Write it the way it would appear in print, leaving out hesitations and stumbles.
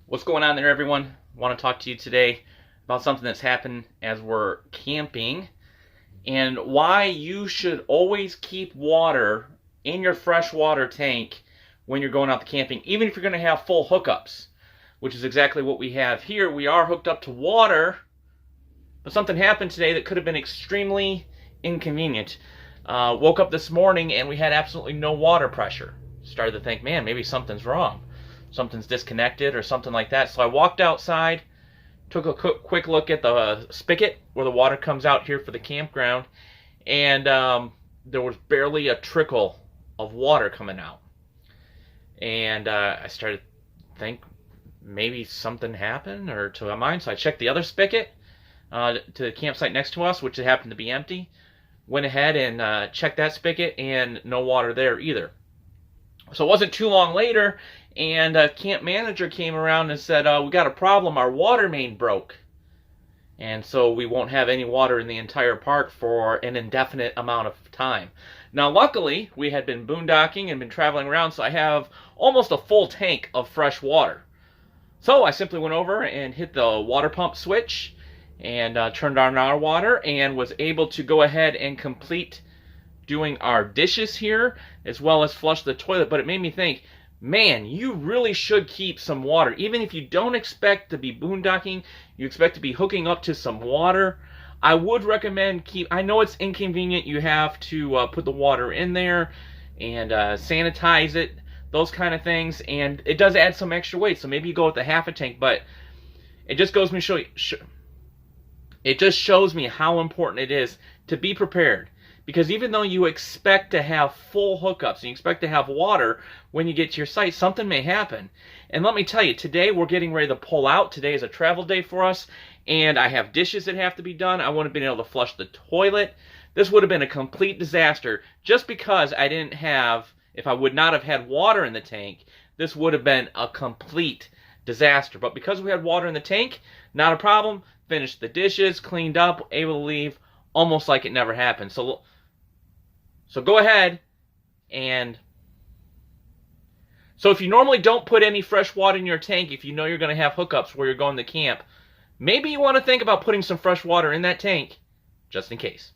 What's going on there, everyone? I want to talk to you today about something that's happened as we're camping and why you should always keep water in your freshwater tank when you're going out to camping, even if you're going to have full hookups, which is exactly what we have here. We are hooked up to water, but something happened today that could have been extremely inconvenient. Woke up this morning and we had absolutely no water pressure. Started to think, man, maybe something's wrong. Something's disconnected or something like that. So I walked outside, took a quick look at the spigot where the water comes out here for the campground, and there was barely a trickle of water coming out. And I started to think maybe something happened or to mine. So I checked the other spigot to the campsite next to us, which happened to be empty. Went ahead and checked that spigot, and no water there either. So it wasn't too long later, and a camp manager came around and said, we got a problem, our water main broke. And so we won't have any water in the entire park for an indefinite amount of time. Now luckily, we had been boondocking and been traveling around, so I have almost a full tank of fresh water. So I simply went over and hit the water pump switch and turned on our water and was able to go ahead and complete doing our dishes here as well as flush the toilet. But it made me think, man, you really should keep some water. Even if you don't expect to be boondocking, you expect to be hooking up to some water, I would recommend I know it's inconvenient, you have to put the water in there and sanitize it, those kind of things, and it does add some extra weight, so maybe you go with the half a tank, but it just goes to show you, it just shows me how important it is to be prepared. Because even though you expect to have full hookups and you expect to have water when you get to your site, something may happen. And let me tell you, today we're getting ready to pull out. Today is a travel day for us, and I have dishes that have to be done. I wouldn't have been able to flush the toilet. This would have been a complete disaster just because I didn't have, if I would not have had water in the tank, this would have been a complete disaster. But because we had water in the tank, not a problem. Finished the dishes, cleaned up, able to leave almost like it never happened. So go ahead and... So if you normally don't put any fresh water in your tank, if you know you're going to have hookups where you're going to camp, maybe you want to think about putting some fresh water in that tank just in case.